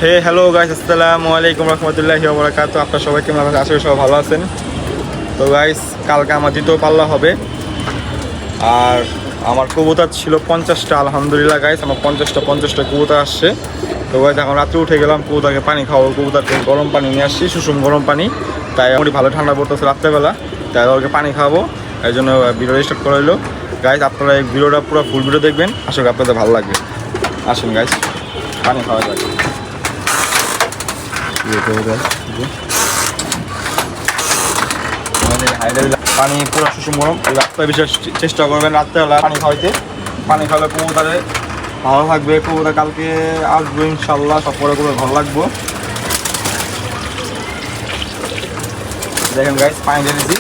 হে hello guys, আসসালামু আলাইকুম রহমতুল্লাহি ওয়া বারাকাতুহু। আপনারা সবাই কেমন আছেন? আশা করি সবাই ভালো আছেন। তো গাইস, কালকে আমার দ্বিতীয় পাল্লা হবে। আর আমার কবুতর ছিল 50টা। আলহামদুলিল্লাহ গাইস, আমার 50টা কবুতর আসছে। তো গাইস, এখন রাত্রে উঠে গেলাম, কবুতরকে পানি খাওয়াবো। কবুতরকে গরম পানি নিয়ে আসছি, সুষুম গরম পানি। তাই আমার ভালো ঠান্ডা পড়তেছে রাত্রেবেলা, তাই ওকে পানি খাওয়াবো। এই জন্য ভিডিও স্টার্ট করা হলো। গাইস, আপনারা এই ভিডিওটা পুরো ফুল ভিডিও দেখবেন, আশা করি আপনাদের ভালো লাগবে। আসুন গাইস, পানি খাওয়া যাবে। পানি পুরো সুষুম গরম। রাত্রে বিশেষ চেষ্টা করবেন রাত্রেবেলা পানি খাওয়াইতে। পানি খাওয়ালে কবুতরে ভালো থাকবে। কবুতর কালকে আসবো ইনশাল্লাহ, সব পরে করে ভালো লাগবো। দেখেন গাইস, পানি দিয়ে দিচ্ছি।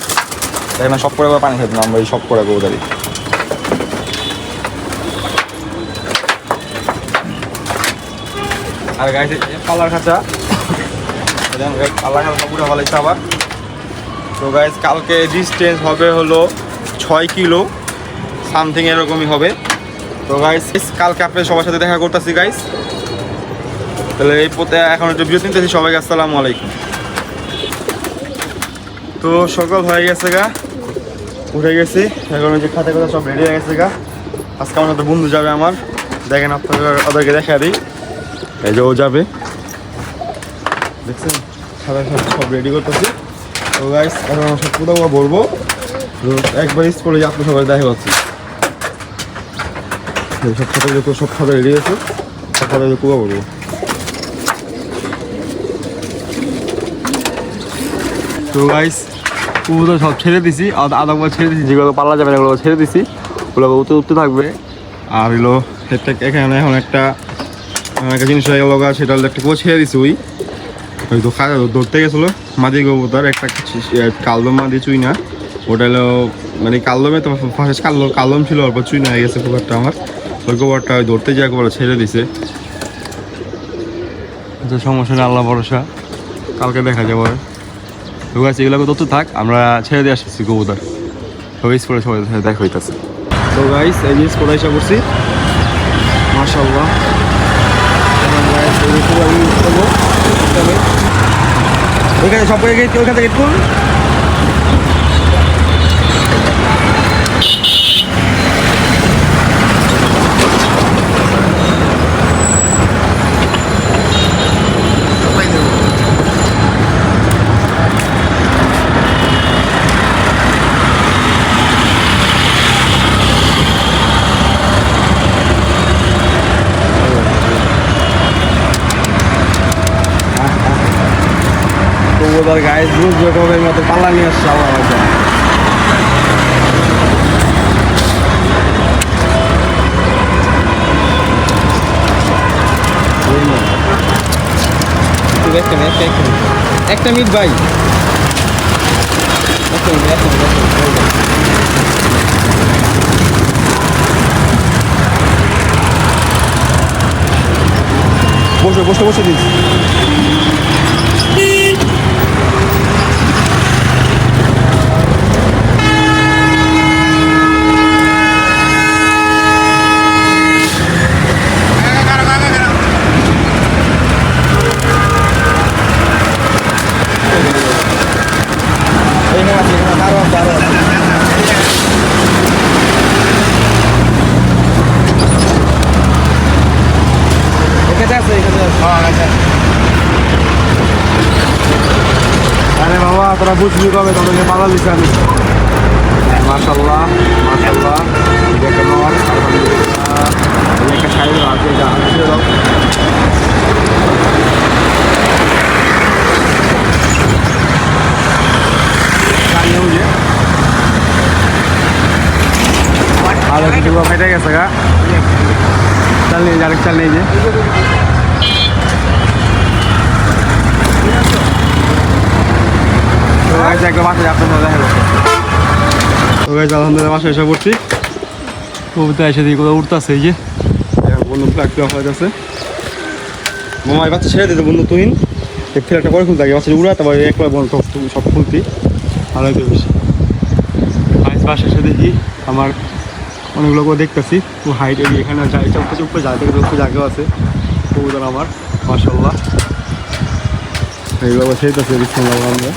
দেখেন সব করে পানি খাইতে আমরা এই সব করে কবুতরি। আর গাইস, পালার খাঁচা, পাল্লা খাঁচা পুরো ভালো হয়েছে আবার। তো গাইস, কালকে ডিস্টেন্স হবে হলো 6 কিলো সামথিং, এরকমই হবে। তো গাইস, কালকে আপনাদের সবার সাথে দেখা করতেছি গাইস। তাহলে এই পথে এখন একটু বিরতি নিতেছি। সবাইকে আসসালামু আলাইকুম। তো সকাল হয়ে গেছে গা, উঠে গেছি। এখন ওই যে খাতা কথা সব রেডি হয়ে গেছে গা। আজকে আমার একটা বন্ধু যাবে আমার, দেখেন আপনাদের ওদেরকে দেখা দিই। এই যে ও যাবে, দেখছেন খাতা সব রেডি করতেছি। তো গাইস, এখন আমার সব কোথাও বলবো একবার স্কুলে যে আপনার সবাই দেখা পাচ্ছি। সব খাতা সব খাতা রেডি আছে, সব খাতা কোথাও বলবো। তো গাইস, কুকুর সব ছেড়ে দিছি, আদাগুলো ছেড়ে দিছি, যেগুলো পাল্লা যাবে না ওগুলো ছেড়ে দিছি। ওগুলো উঠতে থাকবে। আর হলো এখানে এখন একটা জিনিস হয়ে গেল, সেটা হলো একটা কুকুর ছেড়ে দিছি। ওই তো ধরতে গেছিলো মাদি কবুতর, একটা কালদম মাদি চুইনা। ওটা হলো মানে কালদমে তো ফার্স্ট কালদম ছিল, অল্প চুইনা হয়ে গেছে কুকুরটা আমার। ওই কুকুরটা ওই ধরতে যাওয়া কুকুরটা ছেড়ে দিছে। সমস্যা নেই, আল্লাহ ভরসা, কালকে দেখা যাবে। তো গাছ এগুলোকে ধরতে থাক, আমরা ছেড়ে দিয়ে আসছি কবুতর। তো স্পোর্টে সবাই দেখা হইতেছে। তো গাইস, এই যে স্পোর্টে এসে করছি মাশাআল্লাহ। ওইখানে সব ওইখান থেকে খুল। কবুতর গায়ে বুঝবে কবে মতো পাল্লা নিয়ে আসছে আবার হয়তো। একটা মিট ভাই, বসে বসে বসে দিচ্ছি। আরে বাবা, তোরা বুঝবি কবে, তোদেরকে পালা দিচ্ছি আমি। মাশাআল্লাহ মাশাআল্লাহ, দেখেন আলহামদুলিল্লাহ। একটা সাইড আছে, এটা আছে দাও। আর কিছু ফেটে গেছে গা, চাল নিয়ে আরেক চাল নিয়ে যে আলহামদুলিল্লাহ বাসায় এসে পড়ছি। কবুতর এসে দিয়ে কোথাও উঠতেছে। এই যে বন্ধু ফ্ল্যাগটি অফ হয়ে যাচ্ছে। মামার বাচ্চা ছেড়ে দিতে বন্ধু, তুই ফ্ল্যাগটা পরে খুলতে থাকে, বাচ্চা উড়া তারপর একবার বন্ধ সব খুলতি ভালো হইতে বেশি। বাসায় এসে দেখি আমার অনেকগুলো করে দেখতেছি। ও হাইট এখানে যায়, উপরে যায় থেকে উপরে জায়গাও আছে। কবুতর আমার মাশাআল্লাহ এইগুলো সেইটাছে বিসমিল্লাহ আমরা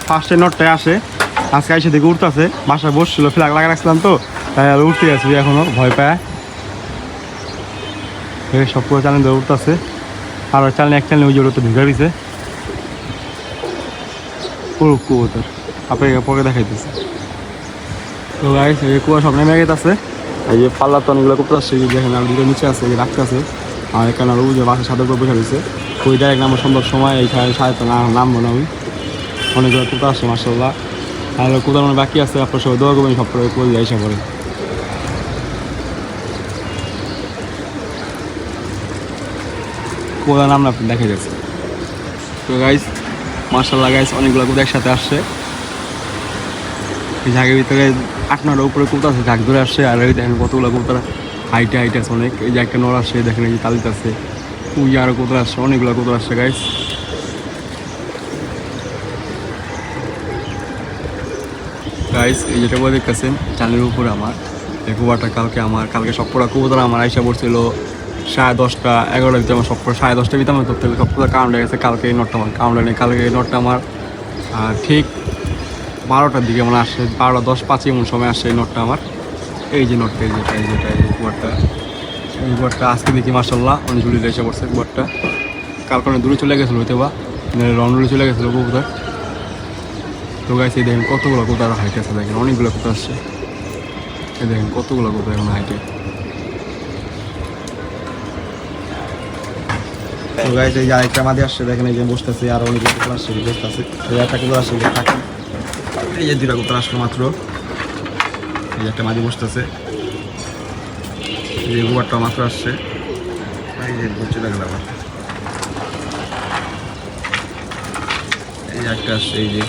ফার্স্টে নটটায় আসে আজকে এসে দেখে উঠতেছে বাসায় বসছিল ফ্ল্যাগ লাগা রাখছিলাম তো তাই আর উঠতে গেছি এখনো ভয় পায় সব পুরো চ্যানেল ধরে উঠতেছে আর চ্যানেল এক চ্যানেল ওই জোরে তো ঢুকে দিছে পুরো কুয়োতর আপনাকে পরে দেখাইতেছে তো গাইস এই কুয়া সব নেমে গেছে এই যে পাল্লা তনগুলো করতে আসছে দেখেন আর দুটো নিচে আছে রাখতে আছে আর এখানে আর ওই যে বাসার সাথে করে বসে রয়েছে ওই ডাইরেক্ট নামার সম্ভব সময় এইখানে সাথে নামবো না ওই অনেকগুলো কুতা আসছে মার্শাল্লাহ আর কুতার মানে বাকি আছে আপনার সবাই দোয়া করবেন সব করে আইসা করে কুতার নাম না দেখা যাচ্ছে তো গাইস মার্শাল্লাহ গাইস অনেকগুলো কুতা একসাথে আসছে এই ঝাঁকের ভিতরে 8-9টার উপরে কুতা আছে ঝাঁক ধরে আসছে আর এই দেখেন কতগুলো কুতা হাইটে আছে অনেক এই যে একটা নর আসছে দেখেন এই যে তালিত আছে ওই আরও কুতা আসছে অনেকগুলো কুতা আসছে গাইস গাইস এই যেটা বলে দেখতেছেন চালের উপরে আমার এই কুয়াটা কালকে সব পড়া কুয়াটা আমার আইসা পড়ছিল 10:30 11টার ভিতরে আমার সব পড়া 10:30টার ভিতরে আমার ধরতে হবে সব পড়া কাউন্ট হয়ে গেছে কালকে এই নটটা আমার কাউন্ট নেই কালকে এই নটটা আমার ঠিক 12টার দিকে আমার আসছে 12:10-5 এমন সময় আসছে এই নটটা আমার এই যে নটটা এই কুয়ারটা এই কুয়ারটা আজকে দেখি মার্শাল্লাহ অনেকগুলি এসে পড়ছে কুয়ারটা কালকে অনেক দূরে চলে গেছিলো হয়তো বা রন্ডলে চলে গেছিলো কুয়ার তো গাইস এই দেখেন কতগুলো কোথা আরও হাইট আছে দেখেন অনেকগুলো কোথা আসছে এই দেখেন কতগুলো কোথা এখন হাইটে তো গাইস এই যে আরেকটা মাঝে আসছে দেখেন এই যে বসতেছে আর অনেকগুলো কোথা আসছে বসতেছে এই একটা কোথা আসছে এই যে দুটা কোথা আসলো মাত্র এই একটা মাঝে বসতেছে এই যে গোবরটা মাত্র আসছে এই যে চলে গেল আবার এই একটা আসছে এই যে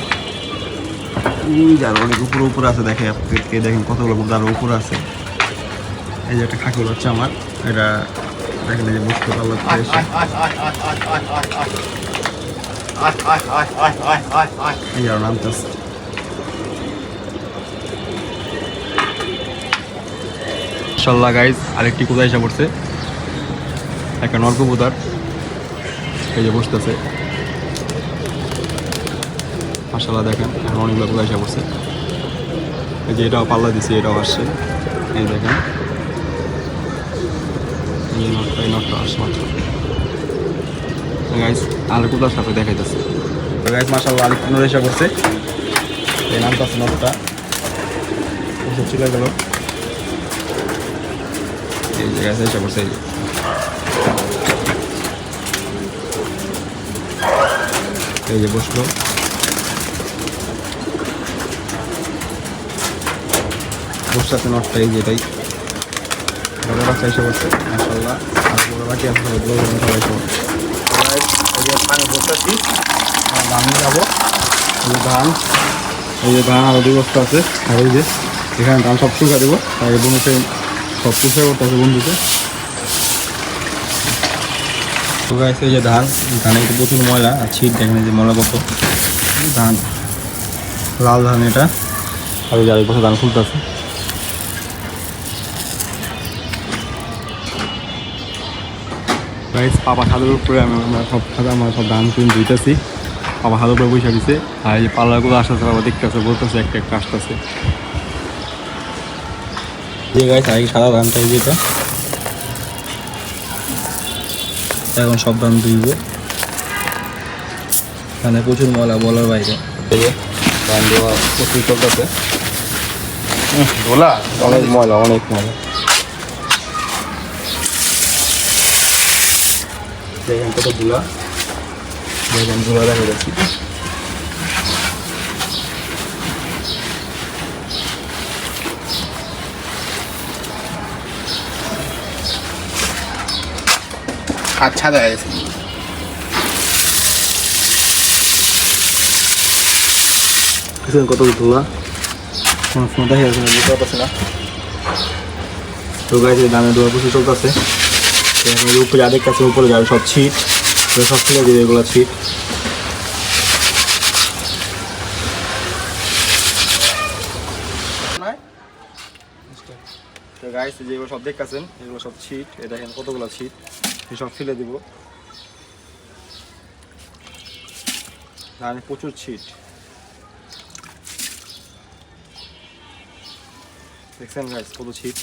আর অনেক উপরে আছে দেখে আপনাদেরকে দেখেন কতগুলো কোথা আরো উপরে আছে এই যে একটা খাকি হচ্ছে আমার এটা দেখেন এই যে বুঝতে পারলো এই আর নামতেছে মাশাআল্লাহ গাইস আরেকটি কোথা এসে পড়ছে একটা নরকবুতর এই যে বসতেছে মাশাআল্লাহ দেখেন এখন অনেকগুলো কোথা এসে পড়ছে এই যে এটাও পাল্লা দিছে এটাও আসছে এই দেখেন এই নটটা আসছে মাত্র গাইস আর কোথার সাথে দেখাইতেছে গাইস মাশাআল্লাহ আরেকটি নর এসে পড়ছে এই নামটা আছে নটটা চলে গেল এই যে গাইস এসে পড়ছে এই যে বসলো বসে আছে নটটা এই যেটাই বড় বাচ্চা এসে পড়ছে মাশাআল্লাহ আর বড় বাকি আছে সবাই এসে পড়ছে এই যে পানি বসাচ্ছি ধান যাবো এই যে ধান আরো 2 বস্তা আছে আর এই যে এখানে ধান সব শুকা দেবো আর বন্ধুতে সব পুষে করতে আছে বন্ধুতে তো গাইস এই যে ধানে একটু প্রচুর ময়লা আর ছিট দেখেন যে ময়লা কত ধান লাল ধান এটা আর ওই যে আরেক বছর ধান খুলতেছে গাইস পাপা ছাদের উপরে আমরা সব ধান কিনে ধুইতেছি পাপা ছাদের উপরে বসে দিছে আর এই যে পাল্লাগুলো আসতেছে বাবা দেখতেছে বলতেছে একটা আসতেছে যে গাইস আগে সাদা ধানটা এই যেটা এখন সব ধান ধুইব ধানে প্রচুর ময়লা বলার বাইরে ধান দেওয়া প্রচুর চলতেছে ধোলা অনেক ময়লা দেখেন কত ধুলা দেখেন ধুলা দেখা যাচ্ছে আচ্ছা দেখা গেছে কত ধুলা দেখে যাচ্ছে না, বুঝতে পারতেছি না। তো গাইজ এই দামে দোয়া প্রচুর চলতেছে। উপরে আরেক কাছে উপরে যাবে সব ছিট, সব ফেলে দিবে এগুলো ছিট। তো গাইজ যেগুলো সব দেখতেছেন এগুলো সব ছিট, এ দেখেন কতগুলো ছিট, সব ফেলে দিব। ধানে প্রচুর ছিট দেখছেন গাইজ, কত ছিট।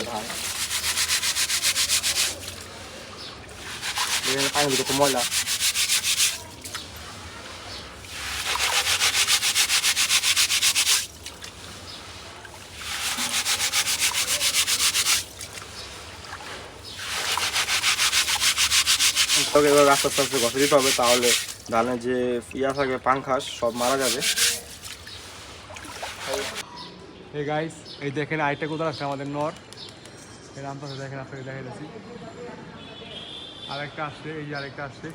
ধান পানি কত ময়লা। আস্তে আস্তে আস্তে ঘষে দিতে হবে, তাহলে ধানের যে ইয়া থাকবে পাংখাস সব মারা যাবে। এই গাইস এই দেখেন আরেকটা কোথাও আছে আমাদের নর, এর নাম তো দেখেন, আপনাকে দেখা যাচ্ছি আরেকটা আসছে, এই যে আরেকটা আসছে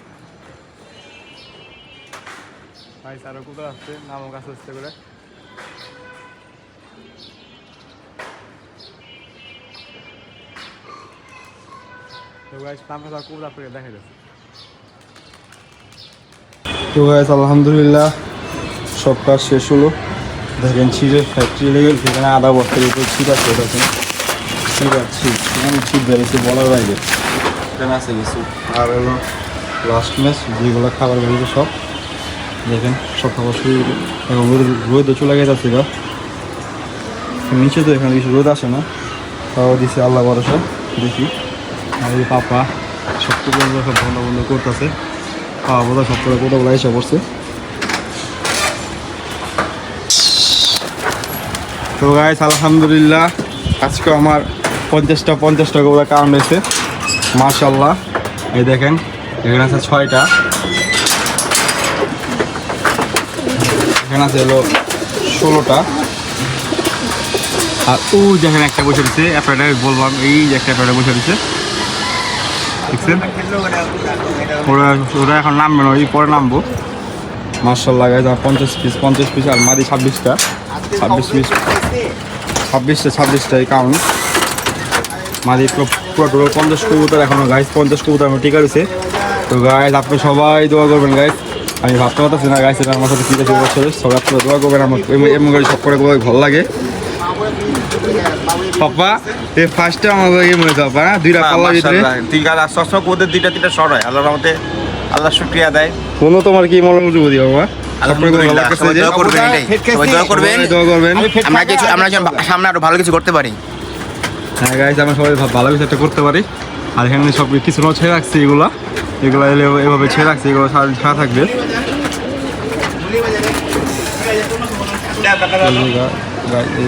গাইস, আরো কোথাও আসছে নামও কাছে আসতে করে। তো গাইস নাম কাছে কোথাও আপনাকে দেখা যাচ্ছে। তো গাইস আলহামদুলিল্লাহ সব কাজ শেষ হলো। দেখেন ছিটের ফ্যাক্টরি লেগে সেখানে আধা বস্তার উপর ছিট আছে, দেখেন ছিট আর ছিট, এখানে ছিট বেড়েছে বলার বাইরে, এখানে আছে কিছু। আর হলো লাস্ট ম্যাচ যেগুলো খাবার বেরিয়েছে সব দেখেন, সব খাবার শুরু এখন রোদে চলে গেছে গা নিচে, তো এখানে কিছু রোদ আসে না, তাও দিছে আল্লাহ ভরসা। দেখি আর এই পাপা সব কিছু সব বন্ধ বন্ধ করতেছে, খাওয়া বোধ সব করে কোথাও এসে পড়ছে। তো গাইস আলহামদুলিল্লাহ আজকে আমার 50টা করে কাউন্ট হয়েছে মাশাআল্লাহ। এই দেখেন এখানে আছে 6টা, এখানে আছে হলো 16টা, আর ও যেখানে একটা বসে দিচ্ছে অ্যাপারেটা বললাম, এই যে একটা অ্যাপারেটা বসে দিচ্ছে দেখছেন, ওরা এখন নামবে না, ওই পরে নামবো। মাশাআল্লাহ গাইস আমার 50 পিস আর মাদি 26টা, 26টা এই কাউন্ট। মাদি পুরো 50 কবুতর এখনো গাইস, 50 কবুতর আমার টিকা রয়েছে। তো গাইস আপনি সবাই দোয়া করবেন গাইস, আমি ভাবতে পারতেছি না গাইস এটা আমার সাথে কী কিছু বছর, সবাই আপনারা দোয়া করবেন আমার এমন করে সব করে ভালো লাগে। পাপা এই ফার্স্টে আমার মনে হচ্ছে পাপা না, 2টা পাল্লার ভিতরে সবসময় ওদের দুইটা শর্ট হয়, আল্লাহর রহমতে আল্লাহ শুকরিয়া দেয়। কোনো তোমার কি মনে বুঝি বাবা, আলহামদুলিল্লাহ সবাই দোয়া করবেন, সবাই দোয়া করবেন, দোয়া করবেন আমরা যেন সামনে আরো ভালো কিছু করতে পারি। হ্যাঁ গাইস আমরা সবাই ভালো কিছু একটা করতে পারি। আর এখানে সব কিছু ছেড়ে রাখছি, এগুলো এভাবে ছেড়ে রাখছি, এগুলো ছাড়া থাকবে।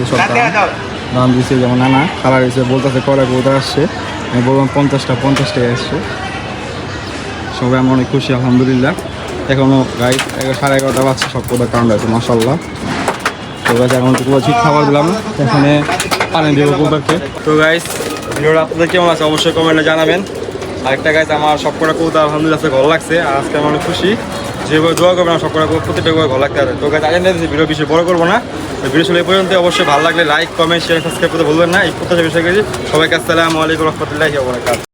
সব দাম দিচ্ছে, যেমন নানা খারাপ হয়েছে বলতেছে কড়া কোথায় আসছে, আমি বললাম 50টায় আসছে। সবাই আমরা অনেক খুশি আলহামদুলিল্লাহ। এখনও গাইস 11:30 বাজছে, সব কোথাও কাউন্ট আছে মাশাআল্লাহ। তো গাইস এখন তো ঠিক খাবার দিলাম, এখানে পানি দেবো কোথাকে। তো গাইস ভিডিওটা আপনাদের কেমন আছে অবশ্যই কমেন্টে জানাবেন। আরেকটা গাইস আমার সব কটা কবুতর আলহামদুলিল্লাহ ভালো লাগছে, আর আজকে আমি অনেক খুশি, যেভাবে দোয়া করবেন আমার সব কটা প্রত্যেকটা ভালো লাগতে হবে। তো গাইস আজকে ভিডিও বেশি বড় করবো না, ভিডিও চলে এই পর্যন্ত। অবশ্যই ভালো লাগলে লাইক কমেন্ট শেয়ার সাবস্ক্রাইব করতে ভুলবেন না। এই প্রত্যেকটা বিষয় সবাইকে আসসালামু আলাইকুম রহমতুল্লাহি ওয়া বারাকাতুহু।